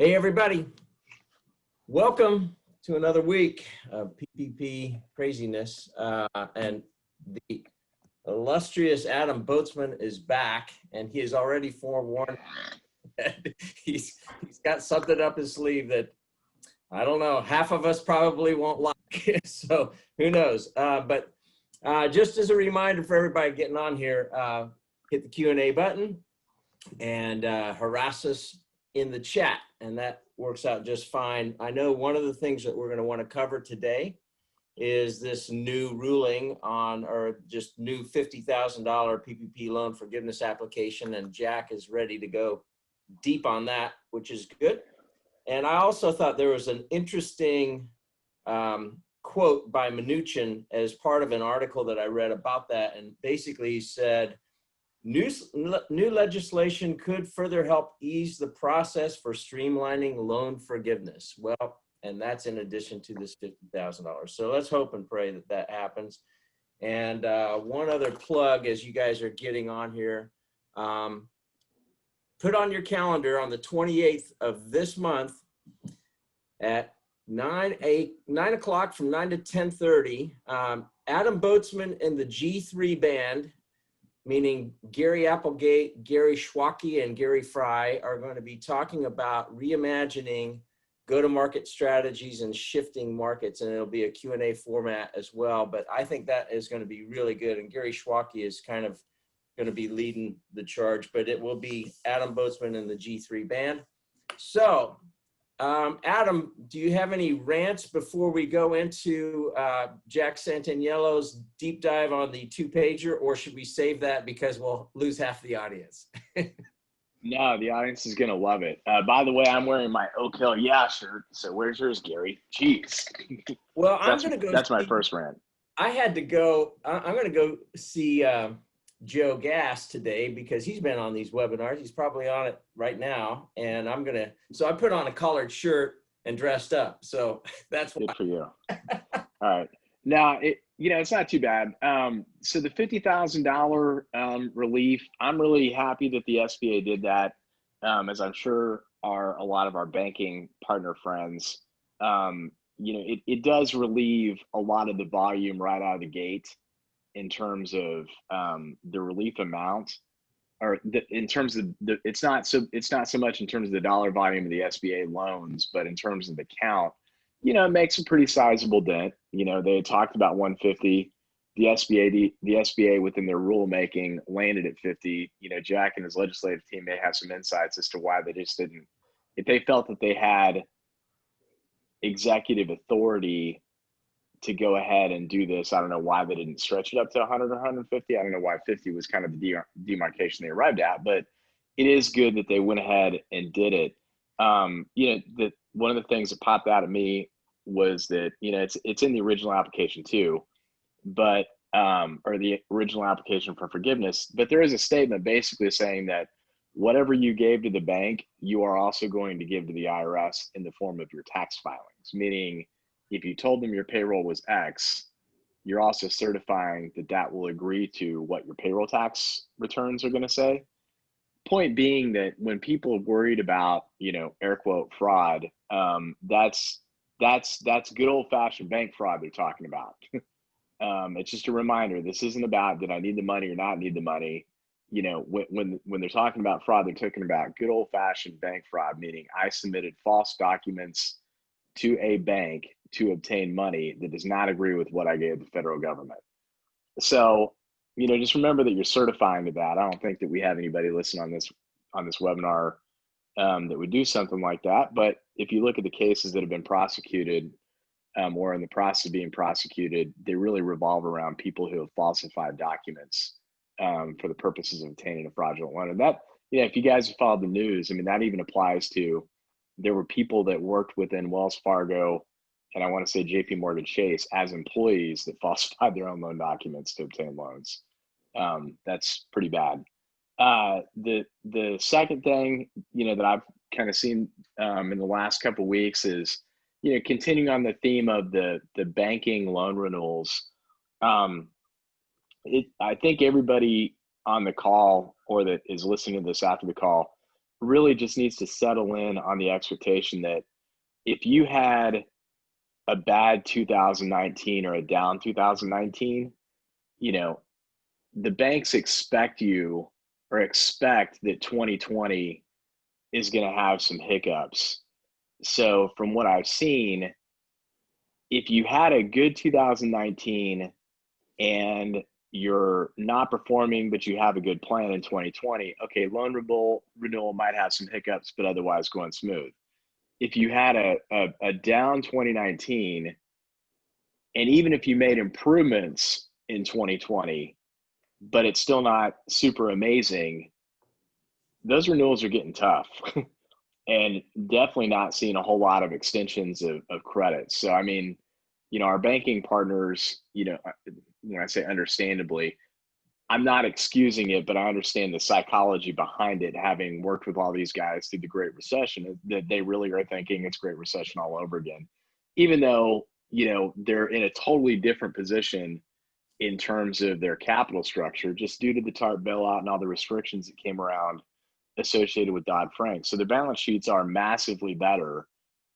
Hey, everybody. Welcome to another week of PPP craziness. And the illustrious Adam Boatsman is back, and he has already forewarned that he's got something up his sleeve that, I don't know, half of us probably won't like. So who knows? But just as a reminder for everybody getting on here, hit the Q&A button and harass us in the chat, and that works out just fine. I know one of the things that we're going to want to cover today is this new ruling on, or just new $50,000 PPP loan forgiveness application, and Jack is ready to go deep on that, which is good. And I also thought there was an interesting quote by Mnuchin as part of an article that I read about that, and basically he said, New legislation could further help ease the process for streamlining loan forgiveness. Well, and that's in addition to this $50,000. So let's hope and pray that that happens. And one other plug as you guys are getting on here, put on your calendar on the 28th of this month at 9 o'clock from 9 to 10:30, Adam Boatsman and the G3 band, meaning Gary Applegate, Gary Schwacke, and Gary Fry, are going to be talking about reimagining go-to-market strategies and shifting markets, and it'll be a Q&A format as well. But I think that is going to be really good, and Gary Schwacke is kind of going to be leading the charge, but it will be Adam Boatsman and the G3 band. So, Adam, do you have any rants before we go into Jack Santaniello's deep dive on the two-pager, or should we save that because we'll lose half the audience? No, the audience is going to love it. By the way, I'm wearing my Oak Hill Yeah shirt. So where's yours, Gary? Jeez. Well, I'm going to go. That's my first rant. I had to go. I'm going to go see Joe Gass today because he's been on these webinars. He's probably on it right now. And so I put on a collared shirt and dressed up. So that's good for you. All right. Now, it's not too bad. So the $50,000 relief, I'm really happy that the SBA did that, as I'm sure are a lot of our banking partner friends. It does relieve a lot of the volume right out of the gate in terms of the relief amount, or in terms of it's not so much in terms of the dollar volume of the SBA loans, but in terms of the count, it makes a pretty sizable dent. They had talked about 150. The SBA within their rulemaking landed at 50. Jack and his legislative team may have some insights as to why they just didn't. If they felt that they had executive authority to go ahead and do this, I don't know why they didn't stretch it up to 100 or 150. I don't know why 50 was kind of the demarcation they arrived at, but it is good that they went ahead and did it. One of the things that popped out at me was that, it's in the original application too, but, or the original application for forgiveness, but there is a statement basically saying that whatever you gave to the bank, you are also going to give to the IRS in the form of your tax filings, meaning if you told them your payroll was X, you're also certifying that that will agree to what your payroll tax returns are going to say. Point being that when people are worried about, air quote fraud, that's good old fashioned bank fraud they're talking about. It's just a reminder. This isn't about did I need the money or not need the money. When they're talking about fraud, they're talking about good old fashioned bank fraud, meaning I submitted false documents to a bank to obtain money that does not agree with what I gave the federal government. So, just remember that you're certifying to that. I don't think that we have anybody listening on this webinar that would do something like that. But if you look at the cases that have been prosecuted or in the process of being prosecuted, they really revolve around people who have falsified documents for the purposes of obtaining a fraudulent loan. And that, if you guys have followed the news, that even applies to, there were people that worked within Wells Fargo, and I want to say JP Morgan Chase as employees that falsified their own loan documents to obtain loans. That's pretty bad. The second thing, that I've kind of seen in the last couple of weeks is, continuing on the theme of the banking loan renewals. I think everybody on the call or that is listening to this after the call really just needs to settle in on the expectation that if you had a bad 2019 or a down 2019, you know, the banks expect that 2020 is going to have some hiccups. So from what I've seen, if you had a good 2019 and you're not performing, but you have a good plan in 2020, okay, loan renewal might have some hiccups, but otherwise going smooth. If you had a down 2019, and even if you made improvements in 2020, but it's still not super amazing, those renewals are getting tough. And definitely not seeing a whole lot of extensions of credit. So, I mean, our banking partners, when I say understandably, I'm not excusing it, but I understand the psychology behind it, having worked with all these guys through the Great Recession, that they really are thinking it's Great Recession all over again, even though, they're in a totally different position in terms of their capital structure, just due to the TARP bailout and all the restrictions that came around associated with Dodd-Frank. So their balance sheets are massively better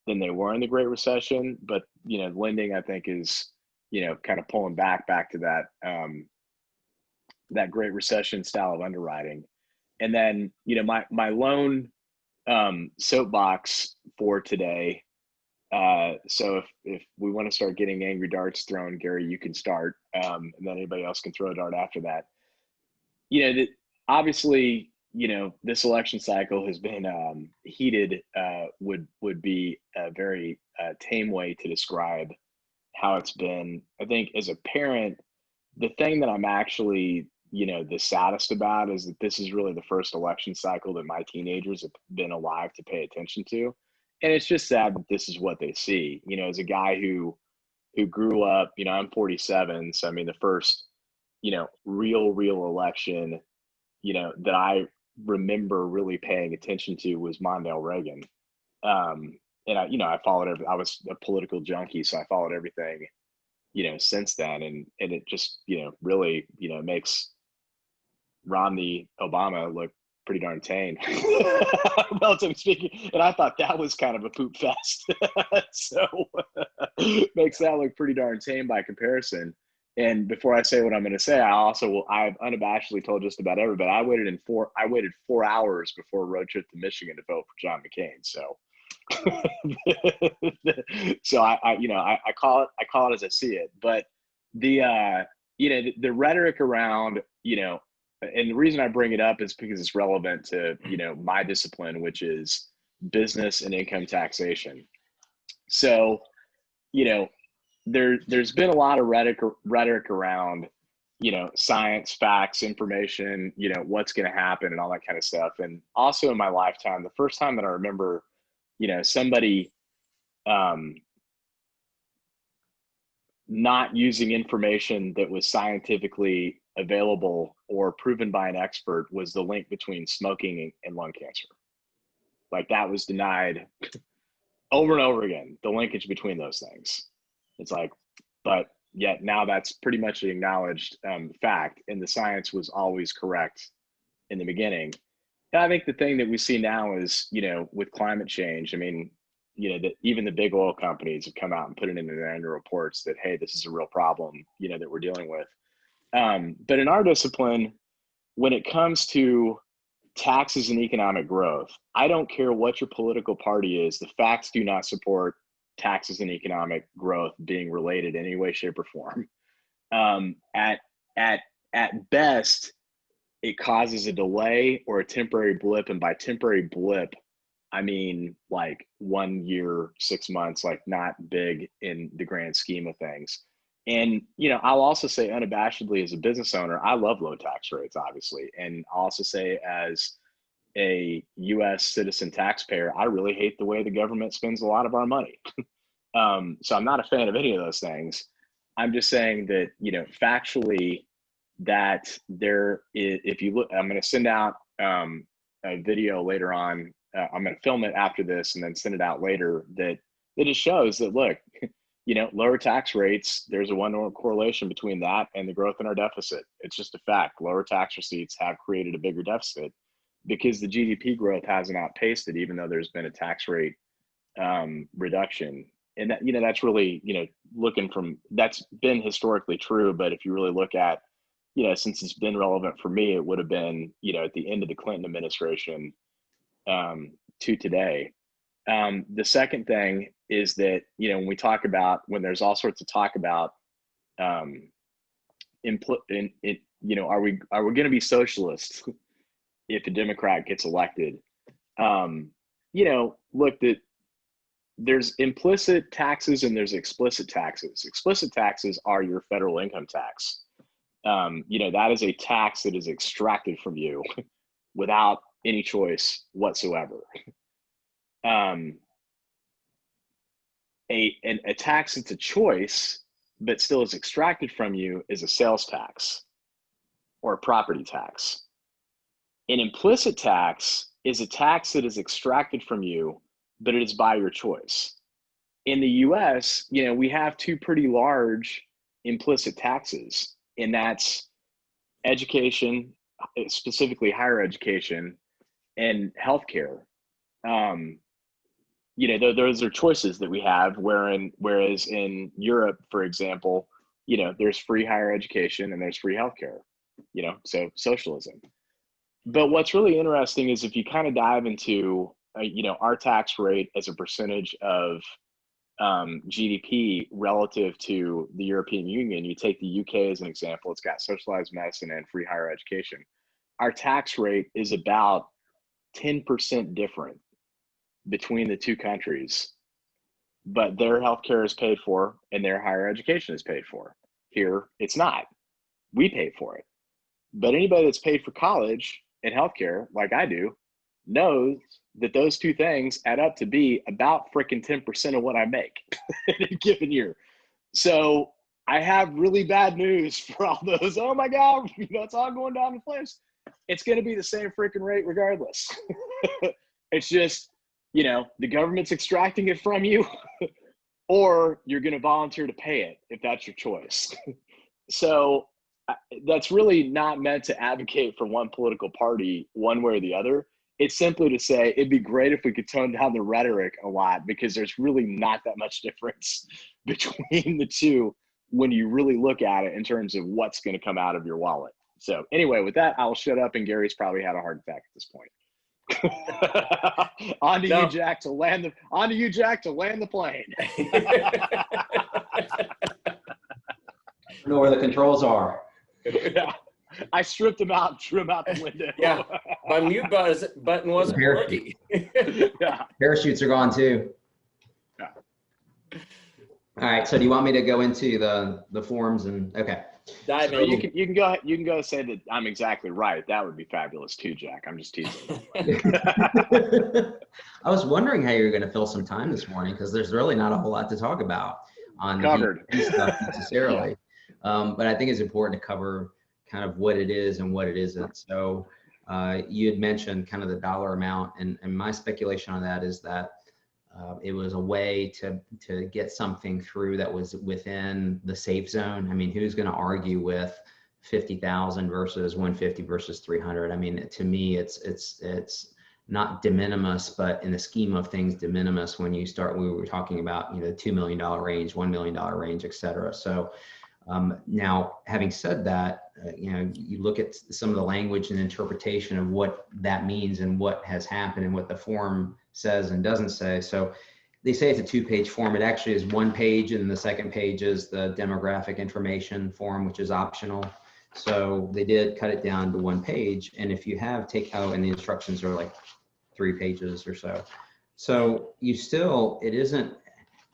than they were in the Great Recession, but lending, I think, is kind of pulling back to that that Great Recession style of underwriting. And then my loan soapbox for today. So if we want to start getting angry darts thrown, Gary, you can start, and then anybody else can throw a dart after that. Obviously, this election cycle has been heated, would be a very tame way to describe how it's been. I think as a parent, the thing that I'm actually, the saddest about is that this is really the first election cycle that my teenagers have been alive to pay attention to. And it's just sad that this is what they see. As a guy who grew up, I'm 47. So, I mean, the first, real election that I remember really paying attention to was Mondale Reagan. And I followed I was a political junkie, so I followed everything, since then. And it just, really, makes Romney Obama look pretty darn tame, relatively speaking. And I thought that was kind of a poop fest. So makes that look pretty darn tame by comparison. And before I say what I'm going to say, I've unabashedly told just about everybody, I waited 4 hours before a road trip to Michigan to vote for John McCain. So, so I call it as I see it. But the rhetoric around, and the reason I bring it up is because it's relevant to, my discipline, which is business and income taxation. So, there's been a lot of rhetoric around, science, facts, information, what's going to happen and all that kind of stuff. And also in my lifetime, the first time that I remember, somebody not using information that was scientifically available or proven by an expert was the link between smoking and lung cancer. Like, that was denied over and over again, the linkage between those things. It's like, but yet now that's pretty much an acknowledged fact, and the science was always correct in the beginning. And I think the thing that we see now is, with climate change, I mean, that even the big oil companies have come out and put it into their annual reports that, hey, this is a real problem, that we're dealing with. But in our discipline, when it comes to taxes and economic growth, I don't care what your political party is, the facts do not support taxes and economic growth being related in any way, shape, or form. At best, it causes a delay or a temporary blip. And by temporary blip, I mean like 1 year, 6 months, like not big in the grand scheme of things. And, I'll also say unabashedly as a business owner, I love low tax rates, obviously. And I'll also say as a US citizen taxpayer, I really hate the way the government spends a lot of our money. So I'm not a fan of any of those things. I'm just saying that, factually, that there is, if you look, I'm going to send out a video later on. I'm going to film it after this and then send it out later, that it just shows that, look, lower tax rates, there's a one-to-one correlation between that and the growth in our deficit. It's just a fact. Lower tax receipts have created a bigger deficit. because the GDP growth hasn't outpaced it, even though there's been a tax rate reduction. And that, that's really, looking from, that's been historically true. But if you really look at, since it's been relevant for me, it would have been, at the end of the Clinton administration to today. The second thing is that, when we talk about, when there's all sorts of talk about, are we going to be socialists if a Democrat gets elected? Look, that there's implicit taxes and there's explicit taxes. Explicit taxes are your federal income tax. That is a tax that is extracted from you without any choice whatsoever. A tax that's a choice but still is extracted from you is a sales tax or a property tax. An implicit tax is a tax that is extracted from you, but it is by your choice. In the US, we have two pretty large implicit taxes, and that's education, specifically higher education, and healthcare. Those are choices that we have, whereas in Europe, for example, there's free higher education and there's free healthcare, so socialism. But what's really interesting is if you kind of dive into, our tax rate as a percentage of GDP relative to the European Union, you take the UK as an example, it's got socialized medicine and free higher education. Our tax rate is about 10% different between the two countries, but their healthcare is paid for and their higher education is paid for. Here, it's not. We pay for it. But anybody that's paid for college and healthcare, like I do, knows that those two things add up to be about freaking 10% of what I make in a given year. So I have really bad news for all those. Oh my God, it's all going down the flames. It's going to be the same freaking rate regardless. It's just, the government's extracting it from you, or you're going to volunteer to pay it if that's your choice. So that's really not meant to advocate for one political party one way or the other. It's simply to say it'd be great if we could tone down the rhetoric a lot, because there's really not that much difference between the two when you really look at it in terms of what's going to come out of your wallet. So anyway, with that, I'll shut up, and Gary's probably had a heart attack at this point. On to you, Jack, to land the plane. I don't know where the controls are. Yeah. I stripped him out, threw him out the window. Yeah, my mute button wasn't working. Yeah. Parachutes are gone too. Yeah. All right. So do you want me to go into the forms and okay? Dive So in. you can go and say that I'm exactly right. That would be fabulous too, Jack. I'm just teasing. I was wondering how you were going to fill some time this morning, because there's really not a whole lot to talk about on Covered. the stuff necessarily. Yeah. But I think it's important to cover kind of what it is and what it isn't. So you had mentioned kind of the dollar amount, and my speculation on that is that it was a way to get something through that was within the safe zone. I mean, who's going to argue with 50,000 versus 150 versus 300? I mean, to me, it's not de minimis, but in the scheme of things, de minimis when you start. We were talking about $2 million range, $1 million range, et cetera. So now, having said that, you look at some of the language and interpretation of what that means and what has happened and what the form says and doesn't say. So they say it's a 2-page form. It actually is 1 page, and the second page is the demographic information form, which is optional. So they did cut it down to 1 page. And if you have takeout, and the instructions are like 3 pages or so. So it isn't,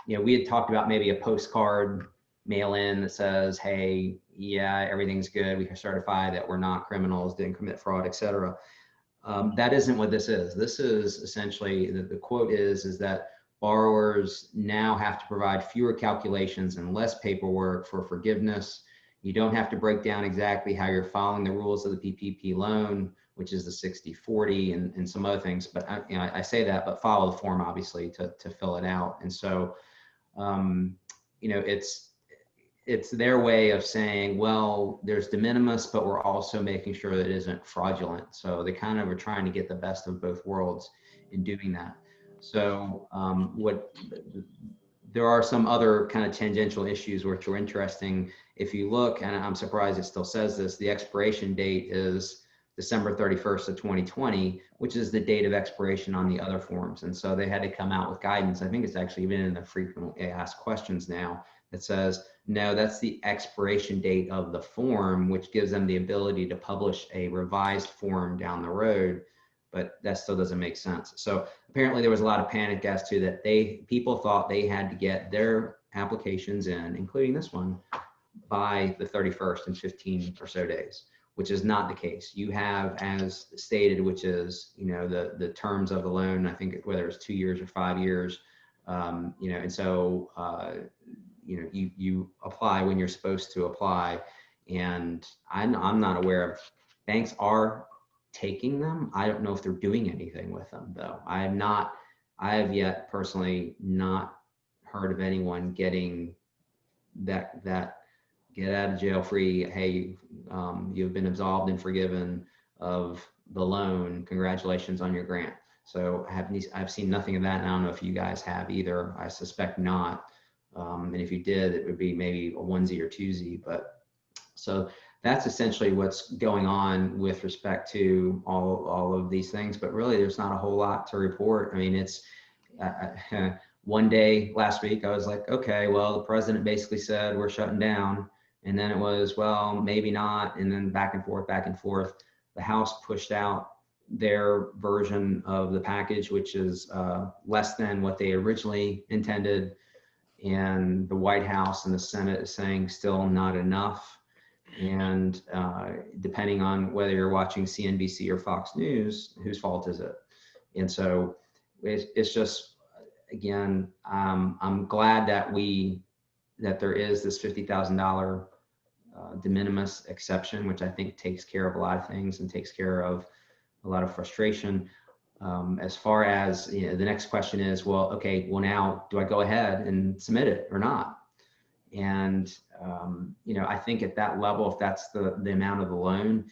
we had talked about maybe a postcard mail in that says, hey, yeah, everything's good. We can certify that we're not criminals, didn't commit fraud, et cetera. That isn't what this is. This is essentially, the quote is that borrowers now have to provide fewer calculations and less paperwork for forgiveness. You don't have to break down exactly how you're following the rules of the PPP loan, which is the 60/40 and some other things. But I say that, but follow the form it's their way of saying, well, there's de minimis, but we're also making sure that it isn't fraudulent. So they kind of are trying to get the best of both worlds in doing that. So there are some other kind of tangential issues which are interesting. If you look, and I'm surprised it still says this, the expiration date is December 31st of 2020, which is the date of expiration on the other forms. And so they had to come out with guidance. I think it's actually even in the frequently asked questions now that says, no, that's the expiration date of the form, which gives them the ability to publish a revised form down the road, but that still doesn't make sense. So apparently there was a lot of panic as to that people thought they had to get their applications in, including this one, by the 31st in 15 or so days, which is not the case. You have, as stated, which is, the terms of the loan, I think whether it's 2 years or 5 years, and so, you apply when you're supposed to apply. And I'm not aware of, banks are taking them. I don't know if they're doing anything with them though. I have yet personally not heard of anyone getting that get out of jail free. Hey, you've been absolved and forgiven of the loan. Congratulations on your grant. So I've seen nothing of that. And I don't know if you guys have either. I suspect not. And if you did, it would be maybe a onesie or twosie. But so that's essentially what's going on with respect to all of these things. But really, there's not a whole lot to report. I mean, it's one day last week, I was like, okay, well, the president basically said we're shutting down. And then it was, well, maybe not. And then back and forth, back and forth. The House pushed out their version of the package, which is less than what they originally intended. And the White House and the Senate is saying still not enough. And depending on whether you're watching CNBC or Fox News, whose fault is it? And so it's just, again, I'm glad that there is this $50,000 de minimis exception, which I think takes care of a lot of things and takes care of a lot of frustration. As far as, the next question is, well, okay, well now do I go ahead and submit it or not? And, I think at that level, if that's the amount of the loan,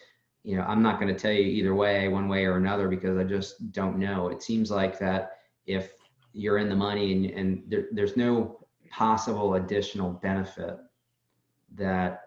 I'm not going to tell you either way, one way or another, because I just don't know. It seems like that if you're in the money and there's no possible additional benefit that,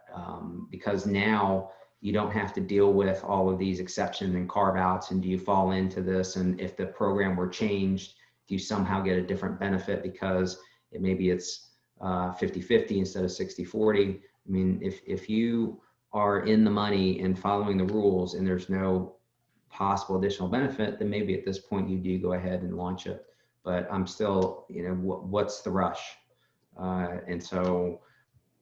because now you don't have to deal with all of these exceptions and carve outs. And do you fall into this? And if the program were changed, do you somehow get a different benefit because maybe it's 50-50 instead of 60-40? I mean, if you are in the money and following the rules and there's no possible additional benefit, then maybe at this point you do go ahead and launch it. But I'm still, what's the rush? And so,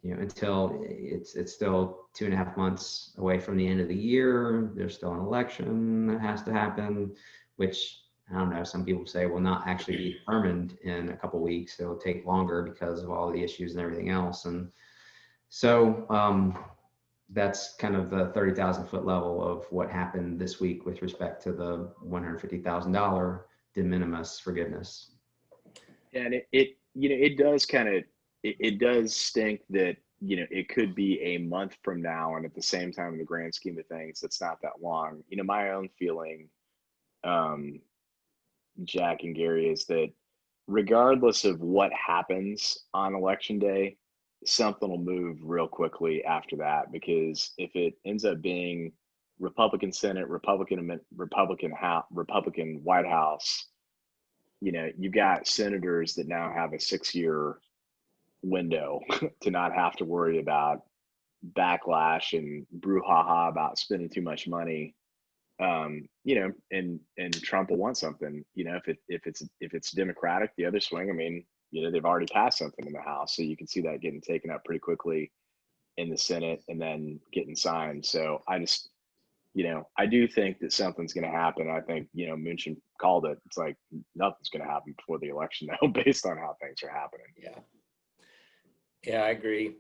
until it's still 2.5 months away from the end of the year, there's still an election that has to happen, which I don't know, some people say will not actually be determined in a couple of weeks. It'll take longer because of all the issues and everything else. And so that's kind of the 30,000 foot level of what happened this week with respect to the $150,000 de minimis forgiveness. And it does it does stink that, it could be a month from now. And at the same time, in the grand scheme of things, it's not that long. My own feeling, Jack and Gary, is that regardless of what happens on election day, something will move real quickly after that. Because if it ends up being Republican Senate, Republican White House, you've got senators that now have a 6-year window to not have to worry about backlash and brouhaha about spending too much money. And Trump will want something, if it's Democratic, the other swing, I mean, they've already passed something in the House. So you can see that getting taken up pretty quickly in the Senate and then getting signed. So I just, I do think that something's going to happen. I think, Mnuchin called it. It's like nothing's going to happen before the election now, based on how things are happening. Yeah, I agree.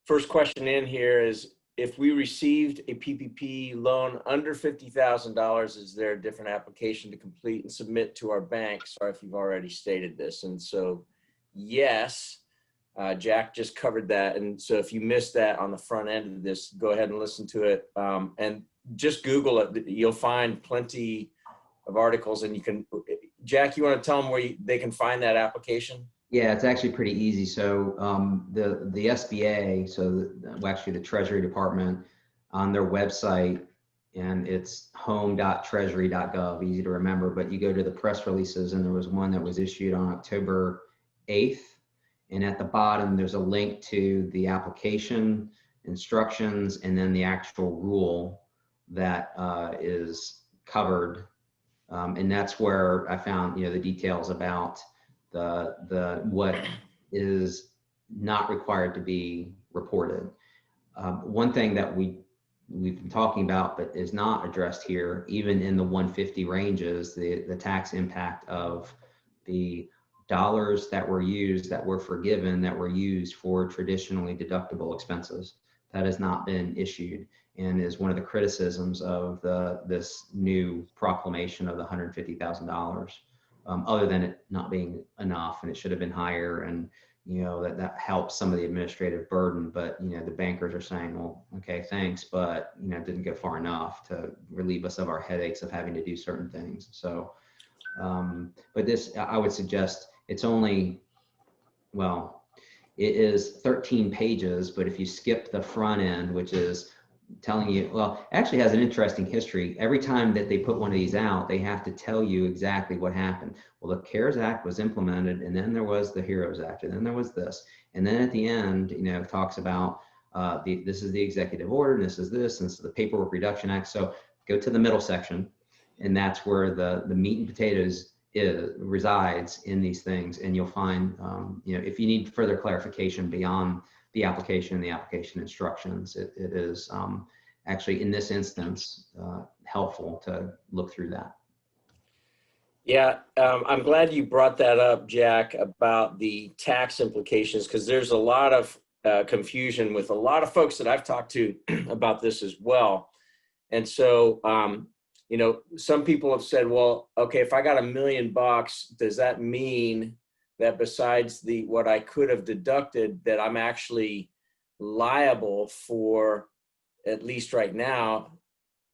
First question in here is, if we received a PPP loan under $50,000, is there a different application to complete and submit to our bank? Sorry if you've already stated this. And so, yes, Jack just covered that. And so if you missed that on the front end of this, go ahead and listen to it. And just Google it. You'll find plenty of articles, and you can, Jack, you want to tell them where they can find that application? Yeah, it's actually pretty easy. So the SBA, actually the Treasury Department, on their website, and it's home.treasury.gov, easy to remember, but you go to the press releases, and there was one that was issued on October 8th. And at the bottom, there's a link to the application instructions and then the actual rule that is covered. And that's where I found, the details about the what is not required to be reported. One thing that we've been talking about but is not addressed here, even in the 150 ranges, the tax impact of the dollars that were used, that were forgiven, that were used for traditionally deductible expenses. That has not been issued, and is one of the criticisms of this new proclamation of the $150,000. Other than it not being enough, and it should have been higher, and that helps some of the administrative burden. But the bankers are saying, well, okay, thanks, but it didn't go far enough to relieve us of our headaches of having to do certain things. So, but this, I would suggest, it's only, well, it is 13 pages, but if you skip the front end, which is telling you, well, it actually has an interesting history. Every time that they put one of these out, they have to tell you exactly what happened. Well, the CARES Act was implemented, and then there was the HEROES Act, and then there was this. And then at the end, it talks about this is the executive order, and this is this, and this is the Paperwork Reduction Act. So go to the middle section, and that's where the meat and potatoes resides in these things. And you'll find, if you need further clarification beyond the application and the application instructions, it is actually, in this instance, helpful to look through that. Yeah, I'm glad you brought that up, Jack, about the tax implications, because there's a lot of confusion with a lot of folks that I've talked to about this as well. And so, some people have said, well, okay, if I got $1 million, does that mean that besides what I could have deducted, that I'm actually liable for, at least right now,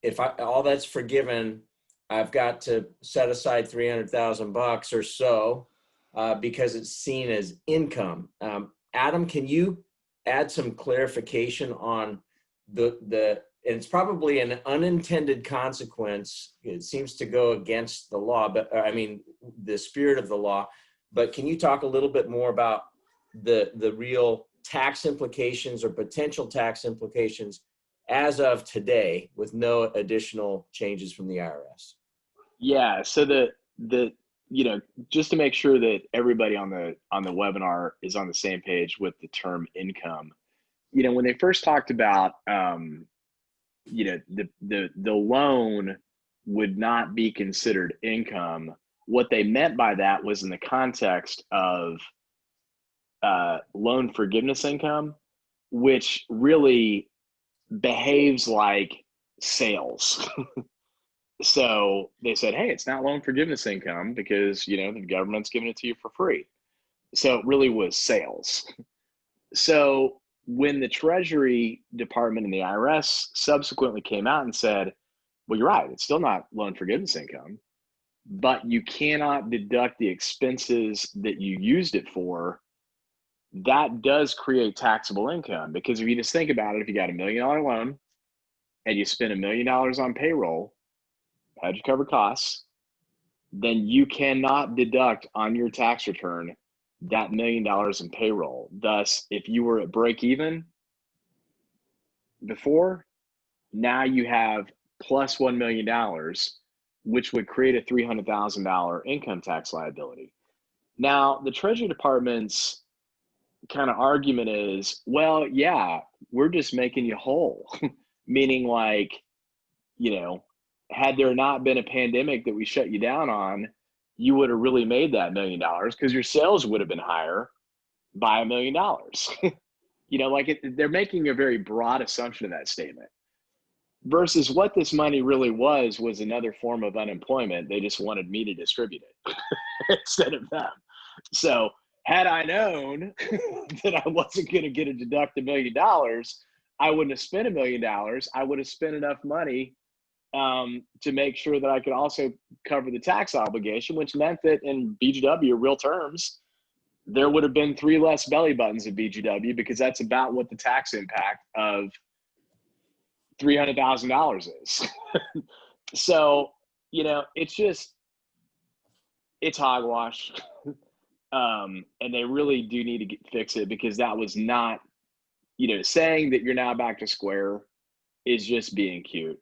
if all that's forgiven, I've got to set aside $300,000 or so because it's seen as income. Adam, can you add some clarification on and it's probably an unintended consequence. It seems to go against the law, but the spirit of the law. But can you talk a little bit more about the real tax implications or potential tax implications as of today, with no additional changes from the IRS? Yeah. So just to make sure that everybody on the webinar is on the same page with the term income, when they first talked about, the loan would not be considered income, what they meant by that was in the context of loan forgiveness income, which really behaves like sales. So they said, hey, it's not loan forgiveness income because, the government's giving it to you for free. So it really was sales. So when the Treasury Department and the IRS subsequently came out and said, well, you're right, it's still not loan forgiveness income, but you cannot deduct the expenses that you used it for, that does create taxable income. Because if you just think about it, if you got $1 million loan and you spend $1 million on payroll, how'd you cover costs, then you cannot deduct on your tax return that $1 million in payroll. Thus, if you were at break even before, now you have plus $1 million, which would create a $300,000 income tax liability. Now, the Treasury Department's kind of argument is, well, yeah, we're just making you whole. Meaning like, had there not been a pandemic that we shut you down on, you would have really made that $1 million because your sales would have been higher by $1 million. They're making a very broad assumption in that statement. Versus what this money really was another form of unemployment. They just wanted me to distribute it instead of them. So Had I known that I wasn't going to get to deduct $1 million, I wouldn't have spent $1 million. I would have spent enough money to make sure that I could also cover the tax obligation, which meant that in BGW, real terms, there would have been 3 less belly buttons at BGW, because that's about what the tax impact of $300,000 is. So, you know, it's hogwash. And they really do need to fix it, because that was not, you know, saying that you're now back to square is just being cute.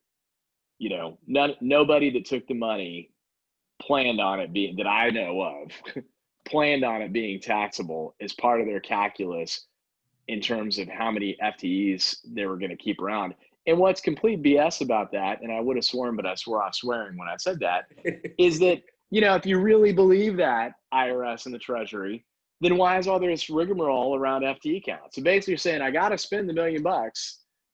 You know, nobody that took the money planned on it being, that I know of, planned on it being taxable as part of their calculus in terms of how many FTEs they were going to keep around. And what's complete BS about that, and I would have sworn, but I swore off swearing when I said that, is that, you know, if you really believe that, IRS and the Treasury, then why is all this rigmarole around FTE count? So basically you're saying, I got to spend the $1 million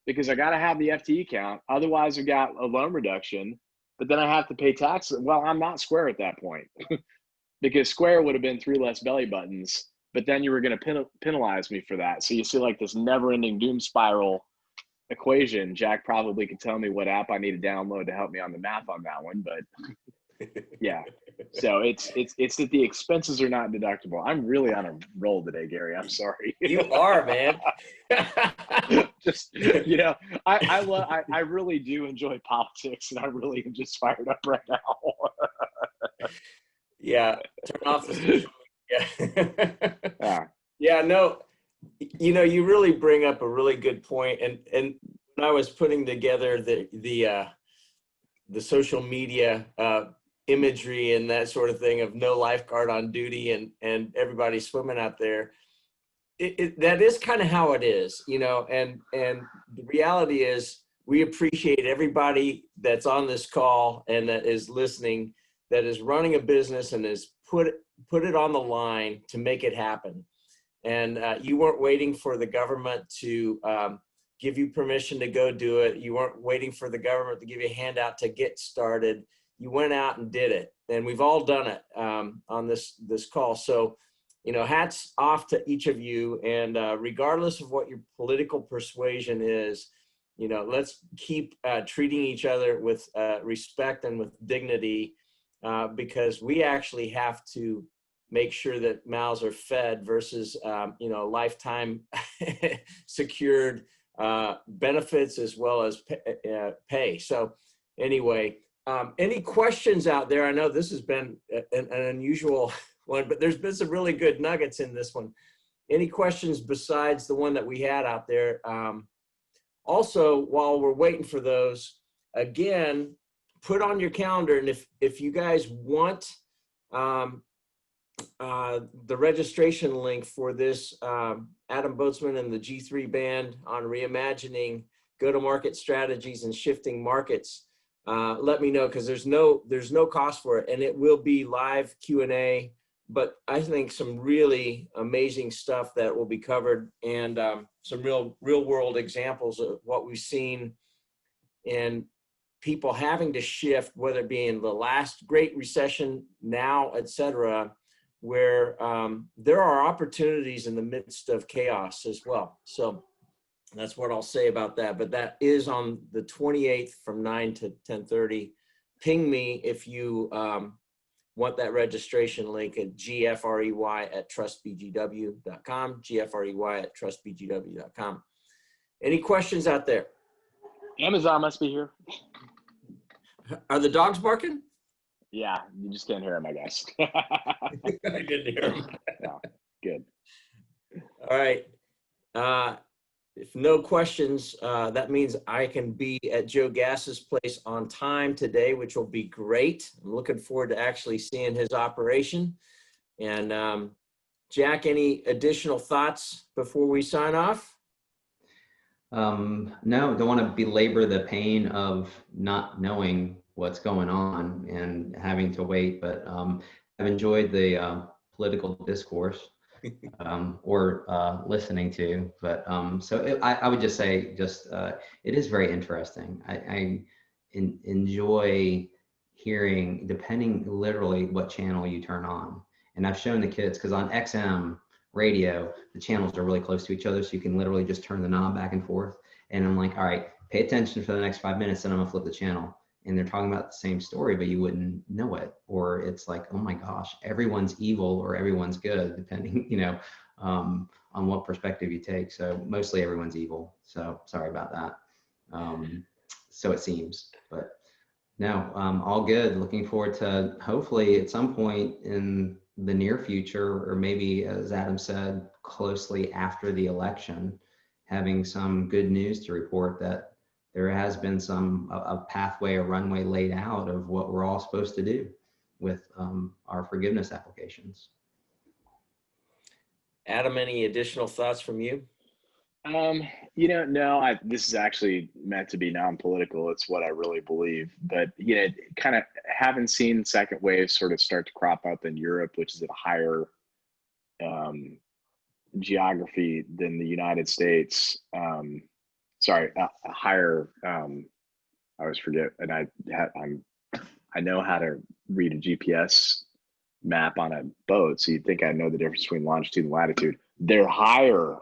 because I got to have the FTE count. Otherwise I've got a loan reduction, but then I have to pay taxes. Well, I'm not square at that point because square would have been 3 less belly buttons, but then you were going to penalize me for that. So you see like this never ending doom spiral equation. Jack probably could tell me what app I need to download to help me on the math on that one, but yeah. So it's that the expenses are not deductible. I'm really on a roll today, Gary. I'm sorry. You are, man. Just, you know, I really do enjoy politics, and I really am just fired up right now. Yeah. Turn off the social media. Yeah. Yeah, no, you know, you really bring up a really good point. And when I was putting together the social media imagery and that sort of thing of no lifeguard on duty and everybody swimming out there, that is kind of how it is, you know, and the reality is we appreciate everybody that's on this call and that is listening, that is running a business and is put it on the line to make it happen. And you weren't waiting for the government to give you permission to go do it. You weren't waiting for the government to give you a handout to get started. You went out and did it. And we've all done it on this call. So, you know, hats off to each of you. And regardless of what your political persuasion is, you know, let's keep treating each other with respect and with dignity, because we actually have to make sure that mouths are fed versus, you know, lifetime secured benefits as well as pay. So anyway, any questions out there? I know this has been an unusual one, but there's been some really good nuggets in this one. Any questions besides the one that we had out there? Also, while we're waiting for those, again, put on your calendar, and if you guys want the registration link for this Adam Boatsman and the G3 band on reimagining go-to-market strategies and shifting markets, let me know, because there's no cost for it, and it will be live Q&A, but I think some really amazing stuff that will be covered, and some real world examples of what we've seen in people having to shift, whether it be in the last great recession, now, et cetera, where there are opportunities in the midst of chaos as well. So that's what I'll say about that. But that is on the 28th from 9 to 10:30. Ping me if you want that registration link at gfrey@trustbgw.com, gfrey@trustbgw.com. Any questions out there? Amazon must be here. Are the dogs barking? Yeah, you just can't hear them, I guess. I didn't hear them. Yeah, good. All right. If no questions, that means I can be at Joe Gass's place on time today, which will be great. I'm looking forward to actually seeing his operation. And Jack, any additional thoughts before we sign off? No, don't want to belabor the pain of not knowing what's going on and having to wait, but I've enjoyed the political discourse or listening to, but I would just say it is very interesting. I enjoy hearing, depending literally what channel you turn on. And I've shown the kids, because on XM radio, the channels are really close to each other, so you can literally just turn the knob back and forth. And I'm like, all right, pay attention for the next 5 minutes, and I'm gonna flip the channel. And they're talking about the same story, but you wouldn't know it. Or it's like, oh my gosh, everyone's evil or everyone's good, depending, on what perspective you take. So mostly everyone's evil. So sorry about that. So it seems, but no, all good. Looking forward to hopefully at some point in the near future, or maybe as Adam said, closely after the election, having some good news to report that there has been a pathway, a runway laid out of what we're all supposed to do with our forgiveness applications. Adam, any additional thoughts from you? No, this is actually meant to be non-political. It's what I really believe. But, kind of having seen second waves sort of start to crop up in Europe, which is at a higher geography than the United States. A higher, I always forget, and I know how to read a GPS map on a boat, so you'd think I know the difference between longitude and latitude. They're higher.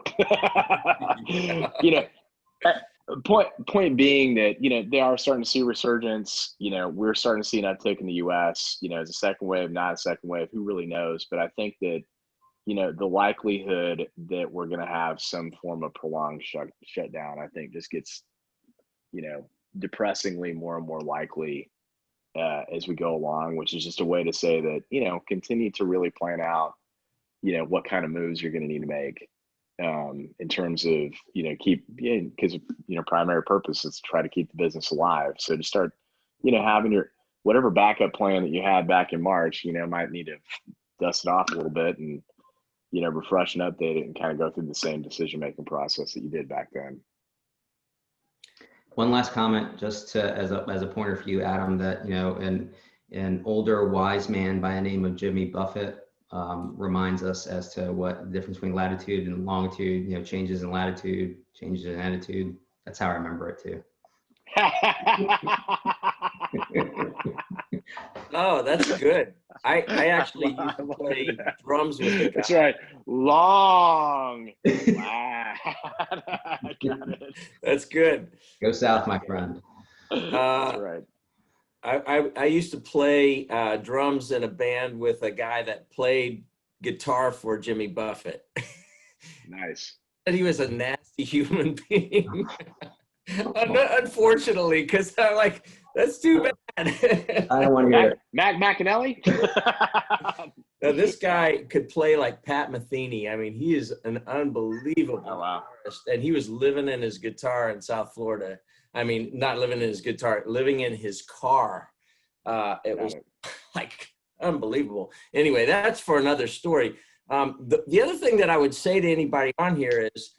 Point being that they are starting to see resurgence. We're starting to see an uptick in the U.S. As a second wave, not a second wave, who really knows? But I think that the likelihood that we're going to have some form of prolonged shutdown, I think, just gets depressingly more and more likely as we go along, which is just a way to say that continue to really plan out what kind of moves you're going to need to make in terms of because primary purpose is to try to keep the business alive. So to start having your whatever backup plan that you had back in March, might need to dust it off a little bit and refresh and update it and kind of go through the same decision making process that you did back then. One last comment, just as a pointer for you, Adam, that an older wise man by the name of Jimmy Buffett reminds us as to what the difference between latitude and longitude, changes in latitude, changes in attitude. That's how I remember it too. Oh, that's good. I actually used to play drums with the guy. That's right. Long. Got it. That's good. Go south, my friend. That's right. I used to play drums in a band with a guy that played guitar for Jimmy Buffett. Nice. And he was a nasty human being. Unfortunately, because I'm like, that's too bad. I don't want to hear it. Mac McAnally? Now, this guy could play like Pat Metheny. I mean, he is an unbelievable artist. And he was living in his guitar in South Florida. I mean, not living in his guitar, living in his car. It was like unbelievable. Anyway, that's for another story. The other thing that I would say to anybody on here is,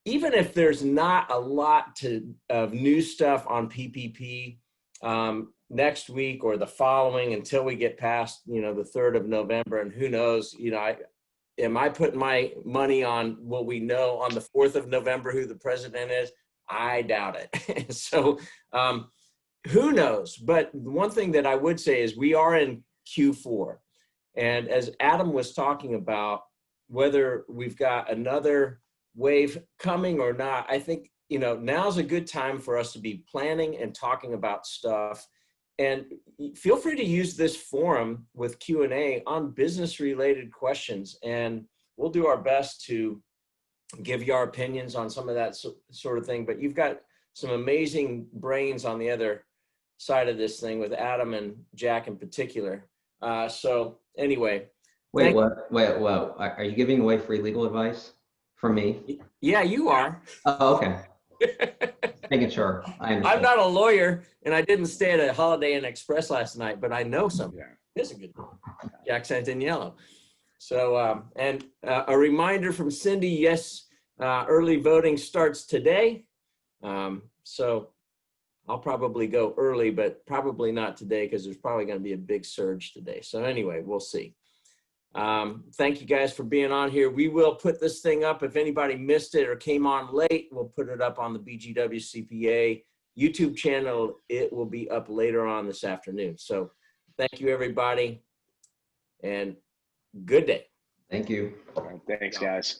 even if there's not a lot of new stuff on PPP next week or the following until we get past, the 3rd of November, and who knows, am I putting my money on, will we know on the 4th of November who the president is? I doubt it. So who knows? But one thing that I would say is we are in Q4. And as Adam was talking about, whether we've got another wave coming or not, I think, now's a good time for us to be planning and talking about stuff. And feel free to use this forum with Q&A on business related questions. And we'll do our best to give you our opinions on some of that sort of thing. But you've got some amazing brains on the other side of this thing with Adam and Jack in particular. So anyway. Wait, are you giving away free legal advice from me? Yeah, you are. Oh, okay. Making sure. I'm not a lawyer, and I didn't stay at a Holiday Inn Express last night, but I know something. Yeah. It's a good one. Jack Santaniello. So, and a reminder from Cindy, yes, early voting starts today. So I'll probably go early, but probably not today because there's probably going to be a big surge today. So anyway, we'll see. Thank you guys for being on here. We will put this thing up. If anybody missed it or came on late, we'll put it up on the BGW CPA YouTube channel. It will be up later on this afternoon. So thank you, everybody. And Good day. Thank you. All right, thanks, guys.